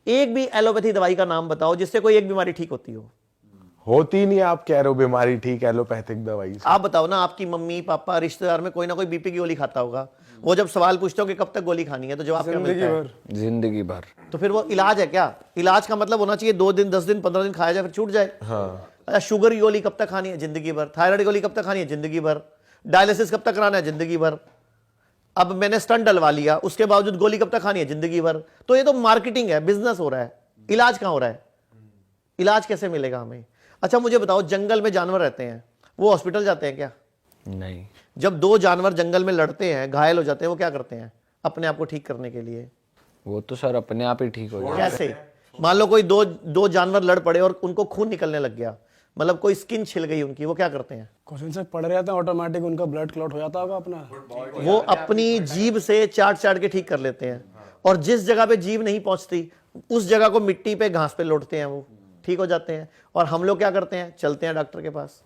एक भी एलोपैथी दवाई का नाम बताओ जिससे कोई एक बीमारी ठीक होती हो। होती नहीं, आप कह रहे हो बीमारी ठीक एलोपैथिक दवाई से। आप बताओ ना, आपकी मम्मी पापा रिश्तेदार में कोई ना कोई बीपी की गोली खाता होगा। वो जब सवाल पूछते हो कि कब तक गोली खानी है तो जवाब क्या मिलता है? जिंदगी भर। तो फिर वो इलाज है क्या? इलाज का मतलब होना चाहिए 2 दिन 10 दिन 15 दिन खाया जाए फिर छूट जाए। हाँ। अच्छा, शुगर की गोली कब तक खानी है? जिंदगी भर। थायराइड की गोली कब तक खानी है? जिंदगी भर। डायलिसिस कब तक कराना है? जिंदगी भर। अब मैंने स्टंट डलवा लिया, उसके बावजूद गोली कब तक खानी है? जिंदगी भर। तो ये तो मार्केटिंग है, बिजनेस हो रहा है। इलाज कहां हो रहा है? इलाज कैसे मिलेगा हमें? अच्छा मुझे बताओ, जंगल में जानवर रहते हैं, वो हॉस्पिटल जाते हैं क्या? नहीं। जब 2 जानवर जंगल में लड़ते हैं, घायल हो जाते हैं, वो क्या करते हैं अपने आप को ठीक करने के लिए? वो तो सर अपने आप ही ठीक हो जाए। कैसे? मान लो कोई दो जानवर लड़ पड़े और उनको खून निकलने लग गया, मतलब कोई स्किन छिल गई उनकी, वो क्या करते हैं? क्वेश्चन से पढ़ रहे थे, ऑटोमेटिक उनका ब्लड क्लॉट हो जाता होगा अपना। वो अपनी जीभ से चाट चाट के ठीक कर लेते हैं, और जिस जगह पे जीभ नहीं पहुंचती उस जगह को मिट्टी पे घास पे लौटते हैं, वो ठीक हो जाते हैं। और हम लोग क्या करते हैं? चलते हैं डॉक्टर के पास।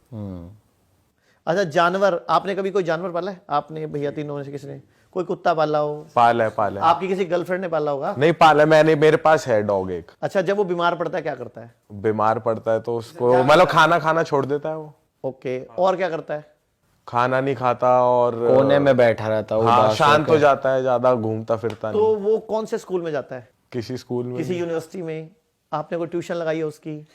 अच्छा जानवर, आपने कभी कोई जानवर पाला है? आपने भैया तीनों में से किसी ने कोई कुत्ता पाला हो? पाला है। आपकी किसी गर्लफ्रेंड ने पाला होगा? नहीं पाला मैंने, मेरे पास है डॉग एक। अच्छा, जब वो बीमार पड़ता है क्या करता है? बीमार पड़ता है तो उसको मतलब खाना खाना छोड़ देता है वो। ओके, और क्या करता है? खाना नहीं खाता और कोने में बैठा रहता है, हाँ उदास शांत होकर। हो जाता है, ज्यादा घूमता फिरता तो नहीं। वो कौन से स्कूल में जाता है? किसी स्कूल में किसी यूनिवर्सिटी में? आपने कोई ट्यूशन लगाई है उसकी?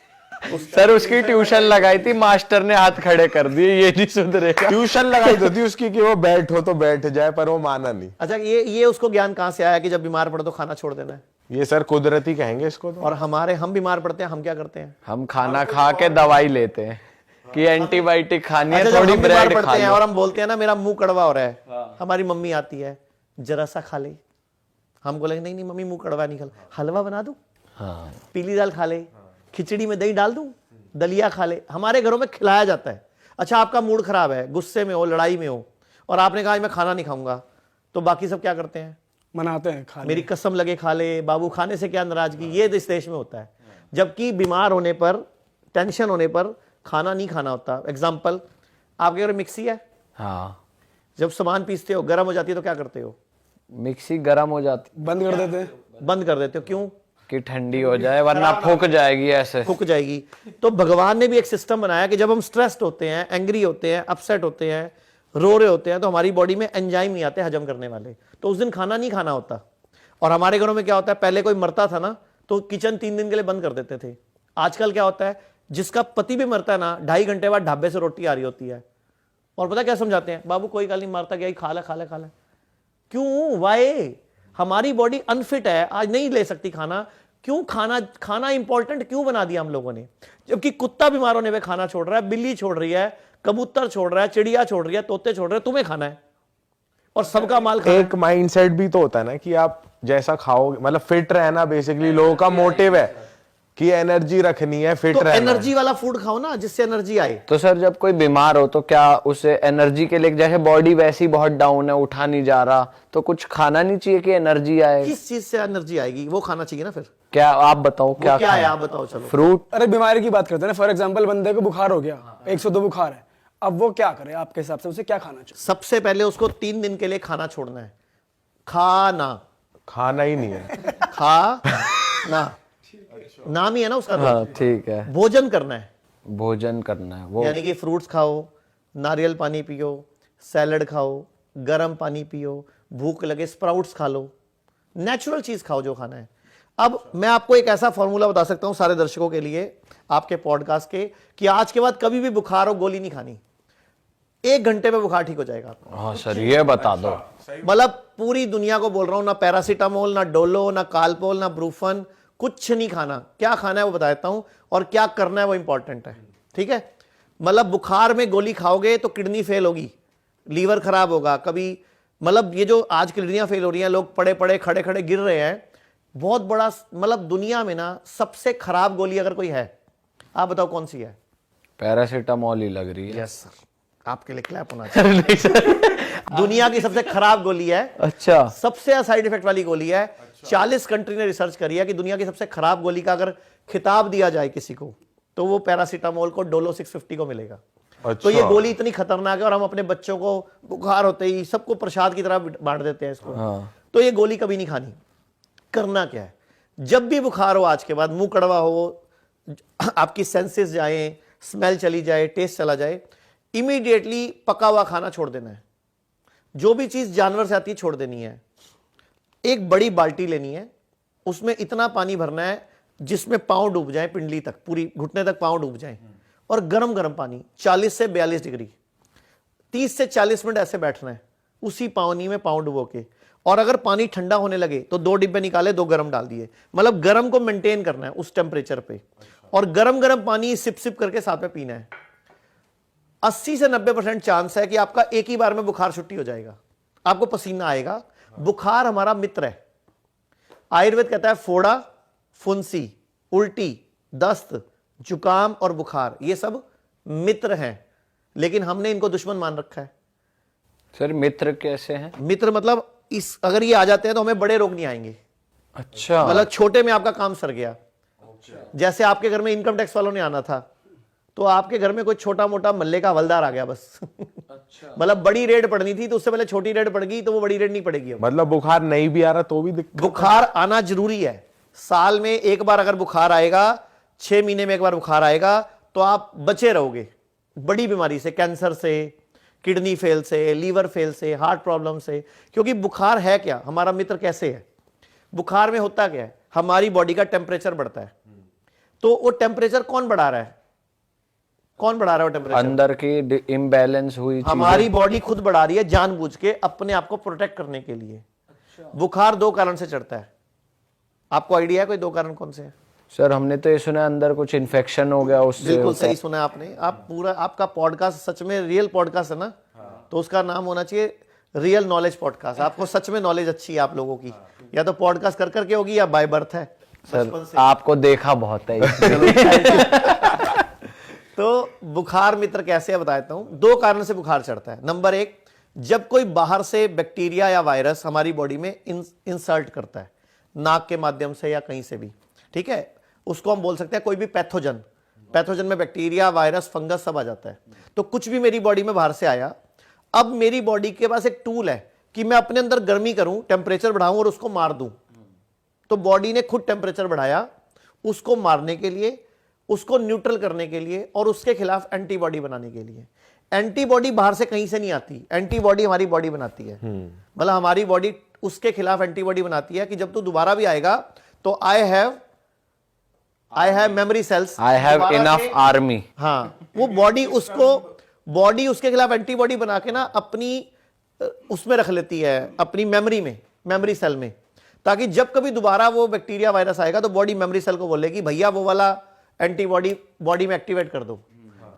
सर उसकी ट्यूशन लगाई थी, मास्टर ने हाथ खड़े कर दिए, ये नहीं सुधरेगा। ट्यूशन लगाई तो थी उसकी कि वो बैठो तो बैठ जाए, पर वो माना नहीं। अच्छा, ये उसको ज्ञान कहाँ से आया कि जब बीमार पड़ो तो खाना छोड़ देना है? ये सर कुदरती कहेंगे इसको तो। और हम बीमार पड़ते हैं, हम क्या करते हैं? हम खाना खा के दवाई लेते हैं कि एंटीबायोटिक खानी है, अच्छा, जब थोड़ी हम बीमार ब्रेड खा पड़ते हैं लो। और हम बोलते हैं ना मेरा मुंह कड़वा हो रहा है, हमारी मम्मी आती है, जरा सा खा ले। हम बोलेंगे नहीं नहीं मम्मी मुंह कड़वा नहीं, खा, हलवा बना दूं, हाँ। पीली दाल खा ले, खिचड़ी में दही डाल दूं, दलिया खा ले। हमारे घरों में खिलाया जाता है। अच्छा, आपका मूड खराब है, गुस्से में हो, लड़ाई में हो, और आपने कहा मैं खाना नहीं खाऊंगा, तो बाकी सब क्या करते हैं? मनाते हैं खा ले। मेरी कसम लगे खा ले, बाबू खाने से क्या नाराजगी, ये इस देश में होता है। जबकि बीमार होने पर, टेंशन होने पर खाना नहीं खाना होता। एग्जाम्पल, आपके घर मिक्सी है, हाँ। जब सामान पीसते हो गर्म हो जाती है तो क्या करते हो? मिक्सी गर्म हो जाती, बंद कर देते हैं। बंद कर देते हो। क्यों? कि ठंडी हो जाए, वरना फूक जाएगी ऐसे। फूक जाएगी। तो भगवान ने भी एक सिस्टम बनाया कि जब हम स्ट्रेस्ड होते हैं, एंग्री होते हैं, अपसेट होते हैं, रो रहे होते हैं, तो हमारी बॉडी में एंजाइम नहीं आते हजम करने वाले, तो उस दिन खाना नहीं खाना होता। और हमारे घरों में क्या होता है, पहले कोई मरता था ना तो किचन 3 दिन के लिए बंद कर देते थे। आजकल क्या होता है, जिसका पति भी मरता है ना, 2.5 घंटे बाद ढाबे से रोटी आ रही होती है, और पता क्या समझाते हैं, बाबू कोई गल नहीं, मारता गया, खा ले खा ले खा ले। क्यों? वाई? हमारी बॉडी अनफिट है, आज नहीं ले सकती खाना। क्यों? खाना इंपॉर्टेंट क्यों बना दिया हम लोगों ने? जबकि कुत्ता बीमार होने पे खाना छोड़ रहा है, बिल्ली छोड़ रही है, कबूतर छोड़ रहा है, चिड़िया छोड़ रही है, तोते छोड़ रहे हैं, तुम्हें खाना है और सबका माल खाना एक माइंडसेट भी तो होता है ना कि आप जैसा खाओगे, मतलब फिट रहना बेसिकली लोगों का मोटिव है कि एनर्जी रखनी है, फिट तो रहना है। एनर्जी वाला फूड खाओ ना जिससे एनर्जी आए। तो सर जब कोई बीमार हो तो क्या उसे एनर्जी के लिए, जैसे बॉडी वैसी बहुत डाउन है, उठा नहीं जा रहा, तो कुछ खाना नहीं चाहिए कि एनर्जी आए? किस चीज से एनर्जी आएगी? वो खाना चाहिए ना। फिर क्या आप बताओ, क्या क्या है? खाएं? आप बताओ। चलो, फ्रूट। अरे बीमारी की बात करते हैं ना, फॉर एग्जांपल बंदे को बुखार हो गया, 102 बुखार है, अब वो क्या करे आपके हिसाब से? उसे क्या खाना चाहिए? सबसे पहले उसको 3 दिन के लिए खाना छोड़ना है। खाना ही नहीं है। खा ना, नाम ही है ना उसका। हाँ ठीक है। भोजन करना है, भोजन करना है वो। यानी कि फ्रूट्स खाओ, नारियल पानी पियो, सैलड खाओ, गर्म पानी पियो, भूख लगे स्प्राउट्स खा लो, नेचुरल चीज खाओ जो खाना है। अब मैं आपको एक ऐसा फॉर्मूला बता सकता हूं सारे दर्शकों के लिए, आपके पॉडकास्ट के, कि आज के बाद कभी भी बुखार हो गोली नहीं खानी, 1 घंटे में बुखार ठीक हो जाएगा। हाँ सर ये बता दो। मतलब पूरी दुनिया को बोल रहा हूं, ना पैरासीटामोल, ना डोलो, ना कालपोल, ना ब्रूफन, कुछ नहीं खाना। क्या खाना है वो बता देता हूं, और क्या करना है वो इंपॉर्टेंट है। ठीक है? मतलब बुखार में गोली खाओगे तो किडनी फेल होगी, लीवर खराब होगा, कभी मतलब ये जो आज किडनियां फेल हो रही हैं, लोग पड़े पड़े खड़े खड़े गिर रहे हैं, बहुत बड़ा मतलब दुनिया में ना सबसे खराब गोली अगर कोई है, आप बताओ कौन सी है? पैरासीटामोल ही लग रही है। यस सर, आपके लिए क्लैप होना चाहिए। दुनिया की सबसे खराब गोली है। अच्छा। सबसे साइड इफेक्ट वाली गोली है। 40 कंट्री ने रिसर्च करी है कि दुनिया की सबसे खराब गोली का अगर खिताब दिया जाए किसी को, तो वो पैरासीटामोल को डोलो 650 को मिलेगा। तो ये गोली इतनी खतरनाक है, और हम अपने बच्चों को बुखार होते ही सबको प्रसाद की तरह बांट देते हैं इसको। हाँ। तो ये गोली कभी नहीं खानी। करना क्या है? जब भी बुखार हो आज के बाद, मुंह कड़वा हो, आपकी सेंसेस जाए, स्मेल चली जाए, टेस्ट चला जाए, इमीडिएटली पका हुआ खाना छोड़ देना है। जो भी चीज जानवर से आती है छोड़ देनी है। एक बड़ी बाल्टी लेनी है, उसमें इतना पानी भरना है जिसमें पांव डूब जाए, पिंडली तक, पूरी घुटने तक पांव डूब जाए, और गरम गरम पानी 40 से 42 डिग्री 30 से 40 मिनट ऐसे बैठना है उसी पानी में पांव डुबो के। और अगर पानी ठंडा होने लगे तो 2 डिब्बे निकाले, 2 गरम डाल दिए, मतलब गरम को मेंटेन करना है उस टेम्परेचर पे, और गरम गरम पानी सिप सिप करके साथ में पीना है। 80 से 90% चांस है कि आपका एक ही बार में बुखार छुट्टी हो जाएगा, आपको पसीना आएगा। बुखार हमारा मित्र है। आयुर्वेद कहता है फोड़ा, फुंसी, उल्टी, दस्त, जुकाम और बुखार ये सब मित्र हैं, लेकिन हमने इनको दुश्मन मान रखा है। सर मित्र कैसे हैं? मित्र मतलब इस अगर ये आ जाते हैं तो हमें बड़े रोग नहीं आएंगे। अच्छा, मतलब छोटे में आपका काम सर गया। जैसे आपके घर में इनकम टैक्स वालों ने आना था, तो आपके घर में कोई छोटा मोटा मल्ले का हवलदार आ गया बस। मतलब बड़ी रेड पड़नी थी तो उससे पहले छोटी रेड पड़ गई, तो वो बड़ी रेड नहीं पड़ेगी अब। मतलब बुखार नहीं भी आ रहा तो भी दिक्कत? बुखार आना जरूरी है। साल में एक बार अगर बुखार आएगा, 6 महीने में एक बार बुखार आएगा, तो आप बचे रहोगे बड़ी बीमारी से, कैंसर से, किडनी फेल से, लीवर फेल से, हार्ट प्रॉब्लम से। क्योंकि बुखार है क्या, हमारा मित्र कैसे है? बुखार में होता क्या है, हमारी बॉडी का टेम्परेचर बढ़ता है। तो वो टेम्परेचर कौन बढ़ा रहा है? कौन बढ़ा रहा है वो टेम्परेचर? अंदर की इम्बैलेंस हुई चीजें। हमारी बॉडी खुद बढ़ा रही है जानबूझ के, अपने आप को प्रोटेक्ट करने के लिए। बुखार 2 कारण से चढ़ता है। आपको आइडिया है कोई 2 कारण कौन से हैं? सर हमने तो ये सुना है अंदर कुछ इन्फेक्शन हो गया उससे। बिल्कुल सही सुना आपने। आप पूरा, आपका पॉडकास्ट सच में रियल पॉडकास्ट है ना, तो उसका नाम होना चाहिए रियल नॉलेज पॉडकास्ट। आपको सच में नॉलेज अच्छी है आप लोगों की, या तो पॉडकास्ट कर करके होगी या बाय बर्थ है। सर आपको देखा बहुत है। तो बुखार मित्र कैसे है बता देता हूं। 2 कारण से बुखार चढ़ता है। नंबर 1, जब कोई बाहर से बैक्टीरिया या वायरस हमारी बॉडी में इंसर्ट करता है, नाक के माध्यम से या कहीं से भी, ठीक है, उसको हम बोल सकते हैं कोई भी पैथोजन। पैथोजन में बैक्टीरिया, वायरस, फंगस सब आ जाता है। तो कुछ भी मेरी बॉडी में बाहर से आया, अब मेरी बॉडी के पास एक टूल है कि मैं अपने अंदर गर्मी करूं, टेम्परेचर बढ़ाऊं और उसको मार दूं। तो बॉडी ने खुद टेम्परेचर बढ़ाया उसको मारने के लिए, उसको न्यूट्रल करने के लिए, और उसके खिलाफ एंटीबॉडी बनाने के लिए। एंटीबॉडी बाहर से कहीं से नहीं आती, एंटीबॉडी हमारी बॉडी बनाती है। मतलब हमारी बॉडी उसके खिलाफ एंटीबॉडी बनाती है कि जब तू दोबारा भी आएगा तो I have memory cells, I have enough army. हाँ, वो बॉडी उसके खिलाफ एंटीबॉडी बना के ना अपनी उसमें रख लेती है, अपनी मेमोरी में, मेमोरी सेल में, ताकि जब कभी दोबारा वो बैक्टीरिया वायरस आएगा तो बॉडी मेमोरी सेल को बोलेगी भैया वो वाला एंटीबॉडी बॉडी में एक्टिवेट कर दो,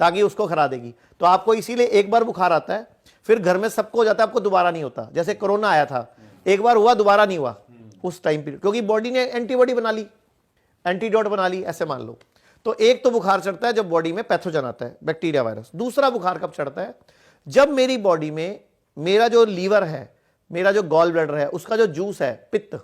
ताकि उसको खरा देगी। तो आपको इसीलिए एक बार बुखार आता है, फिर घर में सबको हो जाता है, आपको दोबारा नहीं होता। जैसे कोरोना आया था, एक बार हुआ, दोबारा नहीं हुआ उस टाइम पीरियड, क्योंकि बॉडी ने एंटीबॉडी बना ली, एंटीडोट बना ली, ऐसे मान लो। तो एक तो बुखार चढ़ता है जब बॉडी में पैथोजन आता है, बैक्टीरिया, वायरस। दूसरा बुखार कब चढ़ता है? जब मेरी बॉडी में मेरा जो लीवर है, मेरा जो गॉल ब्लैडर है, उसका जो जूस है, पित्त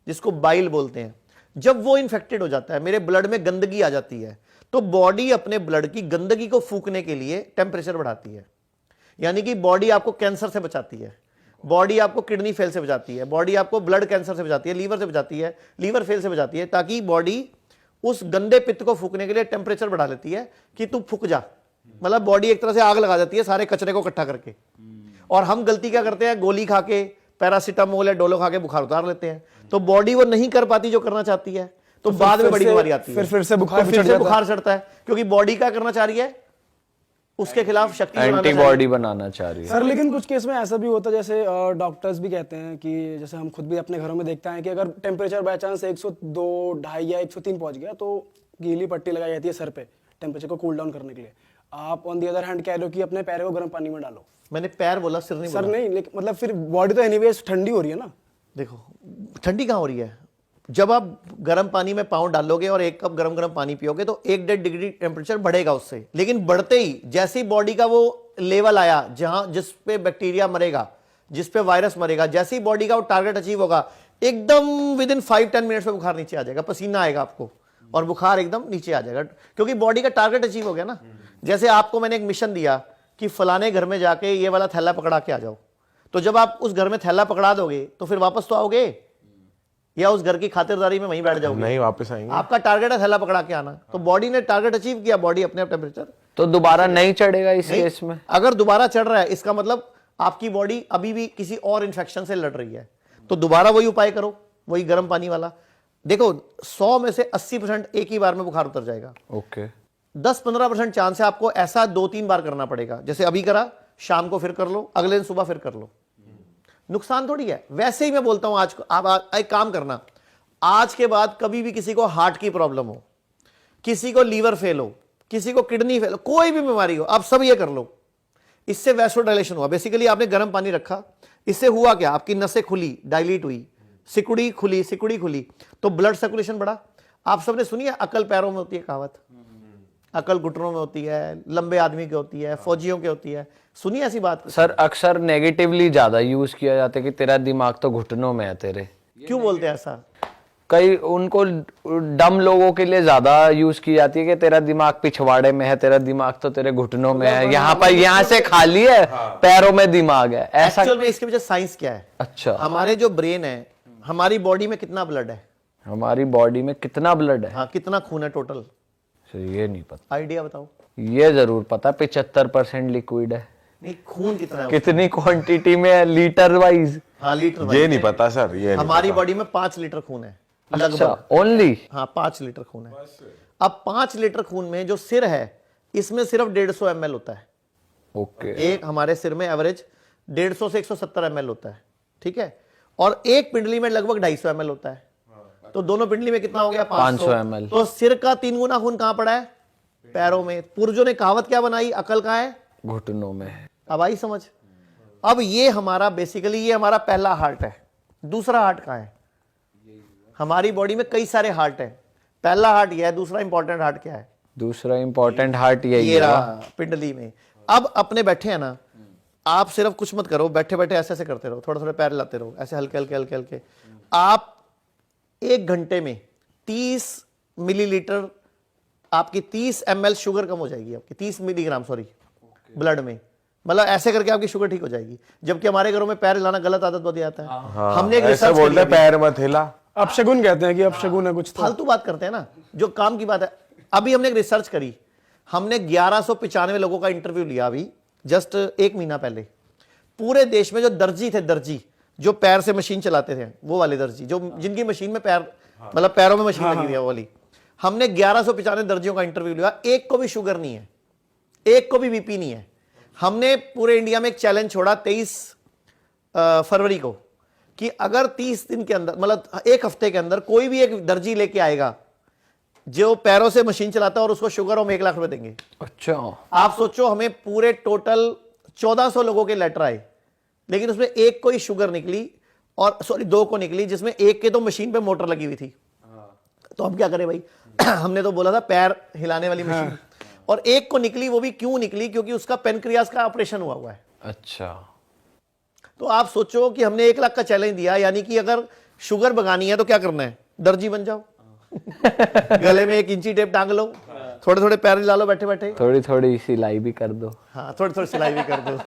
जिसको बाइल बोलते हैं, जब वो इन्फेक्टेड हो जाता है, मेरे ब्लड में गंदगी आ जाती है, तो बॉडी अपने ब्लड की गंदगी को फूकने के लिए टेम्परेचर बढ़ाती है। यानी कि बॉडी आपको कैंसर से बचाती है, बॉडी आपको किडनी फेल से बचाती है, बॉडी आपको ब्लड कैंसर से बचाती है, लीवर से बचाती है, लीवर फेल से बचाती है, ताकि बॉडी उस गंदे पित्त को फूकने के लिए टेम्परेचर बढ़ा लेती है कि तू फूक जा। मतलब बॉडी एक तरह से आग लगा देती है सारे कचरे को इकट्ठा करके। और हम गलती क्या करते हैं, गोली खा के, पैरासीटामोल या डोलो खा के बुखार उतार लेते हैं। तो बॉडी वो नहीं कर पाती जो करना चाहती है, तो बाद में बड़ी बीमारी आती है, फिर से बुखार बुखार चढ़ता है, क्योंकि बॉडी क्या करना चाह रही है, उसके खिलाफ शक्ति एंटीबॉडी बनाना चाह रही है। सर लेकिन कुछ केस में ऐसा भी होता है, जैसे डॉक्टर्स भी कहते हैं कि जैसे हम खुद भी अपने घरों में देखते हैं कि अगर टेम्परेचर बाय चांस 102, 2.5 या 103 पहुंच गया तो गीली पट्टी लगाई जाती है सर पे टेम्परेचर को कूल डाउन करने के लिए। आप ऑन दी अदर हैंड कह रहे हो कि अपने पैरों को गर्म पानी में डालो। मैंने पैर बोला, सिर नहीं सर बोला। नहीं, लेकिन मतलब फिर बॉडी तो एनीवेज ठंडी हो रही है ना। देखो ठंडी कहाँ हो रही है, जब आप गर्म पानी में पाँव डालोगे और 1 कप गर्म पानी पियोगे तो 1-1.5 डिग्री टेम्परेचर बढ़ेगा उससे। लेकिन बढ़ते ही जैसे ही बॉडी का वो लेवल आया जहां जिस पे बैक्टीरिया मरेगा, जिस पे वायरस मरेगा, जैसे ही बॉडी का वो टारगेट अचीव होगा, एकदम विद इन 5-10 मिनट्स में बुखार नीचे आ जाएगा, पसीना आएगा आपको और बुखार एकदम नीचे आ जाएगा, क्योंकि बॉडी का टारगेट अचीव हो गया ना। जैसे आपको मैंने एक मिशन दिया कि फलाने घर में जाके ये वाला थैला पकड़ा के आ जाओ, तो जब आप उस घर में थैला पकड़ा दोगे तो फिर वापस तो आओगे, या उस घर की खातिरदारी में वहीं बैठ जाओगे? नहीं, वापस आएंगे। आपका टारगेट है थैला पकड़ा के आना, तो बॉडी ने टारगेट अचीव किया, बॉडी अपने आप टेम्परेचर। तो दोबारा नहीं चढ़ेगा इस केस में? अगर दोबारा चढ़ रहा है इसका मतलब आपकी बॉडी अभी भी किसी और इन्फेक्शन से लड़ रही है, तो दोबारा वही उपाय करो, वही गर्म पानी वाला। देखो 100 में से 80% एक ही बार में बुखार उतर जाएगा। ओके। 10-15% चांस है आपको ऐसा 2-3 बार करना पड़ेगा, जैसे अभी करा, शाम को फिर कर लो, अगले दिन सुबह फिर कर लो। नुकसान थोड़ी है। वैसे ही मैं बोलता हूं आज आप एक काम करना, आज के बाद कभी भी किसी को हार्ट की प्रॉब्लम हो, किसी को लीवर फेल हो, किसी को किडनी फेल हो, कोई भी बीमारी हो, आप सब ये कर लो। इससे वैसोडाइलेशन हुआ, बेसिकली आपने गर्म पानी रखा, इससे हुआ क्या, आपकी नसें खुली, डायलीट हुई, सिकुड़ी खुली, तो ब्लड सर्कुलेशन बढ़ा। आप सबने सुनी है अकल पैरों में होती है कहावत, अकल घुटनों में होती है, लंबे आदमी की होती है, फौजियों की होती है, सुनी ऐसी बात? सर अक्सर नेगेटिवली ज्यादा यूज किया जाता है कि तेरा दिमाग तो घुटनों में है तेरे। क्यों बोलते हैं ऐसा? कई उनको डम लोगों के लिए ज्यादा यूज की जाती है कि तेरा दिमाग पिछवाड़े में है, तेरा दिमाग तो तेरे घुटनों में है, यहाँ पर यहाँ से खाली है, पैरों में दिमाग है, ऐसा। एक्चुअल में इसके पीछे साइंस क्या है? अच्छा। हमारे जो ब्रेन है, हमारी बॉडी में कितना ब्लड है? हमारी बॉडी में कितना ब्लड है? हाँ, कितना खून है टोटल? ये नहीं पता। आइडिया बताओ। ये जरूर पता, 75% लिक्विड है। नहीं, खून कितना है? कितनी क्वांटिटी में है, लीटर वाइज? हाँ, लीटर। ये नहीं पता सर, ये नहीं हमारी पता। बॉडी में 5 लीटर खून है अच्छा, लगभग। ओनली? हाँ, 5 लीटर खून है। अब 5 लीटर खून में जो सिर है, इसमें सिर्फ 150 ml होता है। ओके। एक हमारे सिर में एवरेज 150 से 170 ml होता है, ठीक है? और एक पिंडली में लगभग 250 ml होता है, तो दोनों पिंडली में कितना हो गया? 500 ml। तो सिर का 3 गुना खून कहां पड़ा है? पैरों में। पूर्वजों ने कहावत क्या बनाई? अकल कहां है? घुटनों में है। अब आई समझ? अब ये हमारा बेसिकली ये हमारा पहला हार्ट है। दूसरा हार्ट कहां है? हमारी बॉडी में कई सारे हार्ट है। पहला हार्ट ये है, दूसरा इंपॉर्टेंट हार्ट क्या है? दूसरा इंपॉर्टेंट हार्ट यही ये है। रहा पिंडली में। अब अपने बैठे हैं ना, आप सिर्फ कुछ मत करो, बैठे बैठे ऐसे ऐसे करते रहो, थोड़े थोड़े पैर लाते रहो, ऐसे हल्के हल्के हल्के हल्के। आप 1 घंटे में 30 मिलीलीटर, आपकी 30 ml शुगर कम हो जाएगी, आपकी 30 मिलीग्राम सॉरी ब्लड में। मतलब ऐसे करके आपकी शुगर ठीक हो जाएगी। जबकि हमारे घरों में पैर हिलाना गलत आदत बहुत आता है। हाँ, हमने एक ऐसे रिसर्च बोलते हैं, पैर मत हिला। अपशगुन कहते हैं कि अपशगुन है कुछ तो। फालतू बात करते हैं ना, जो काम की बात है। अभी हमने एक रिसर्च करी, हमने 1195 लोगों का इंटरव्यू लिया अभी जस्ट 1 महीना पहले। पूरे देश में जो दर्जी थे, दर्जी जो पैर से मशीन चलाते थे, वो वाले दर्जी जो जिनकी मशीन में पैर मतलब पैरों में मशीन लगी हुई है वो वाली, हमने 1195 दर्जियों का इंटरव्यू लिया। एक को भी शुगर नहीं है, एक को भी बीपी नहीं है। हमने पूरे इंडिया में एक चैलेंज छोड़ा 23 फरवरी को कि अगर 30 दिन के अंदर मतलब 1 हफ्ते के अंदर कोई भी एक दर्जी लेके आएगा जो पैरों से मशीन चलाता है और उसको शुगर हम 1 लाख रुपए देंगे। अच्छा। आप सोचो, हमें पूरे टोटल 1400 लोगों के लेटर आए, लेकिन उसमें एक को ही शुगर निकली, और सॉरी 2 को निकली, जिसमें एक के तो मशीन पे मोटर लगी हुई थी। तो हम क्या करें भाई हमने तो बोला था पैर हिलाने वाली मशीन, और एक को निकली। वो भी क्यों निकली? क्योंकि उसका पेनक्रियास का ऑपरेशन हुआ है। अच्छा। तो आप सोचो कि हमने 1 लाख का चैलेंज दिया, यानी कि अगर शुगर भगानी है तो क्या करना है? दर्जी बन जाओ गले में 1 इंची टेप टांग लो, थोड़े थोड़े पैर हिला लो बैठे बैठे, थोड़ी थोड़ी सिलाई भी कर दो। हाँ थोड़ी थोड़ी सिलाई भी कर दो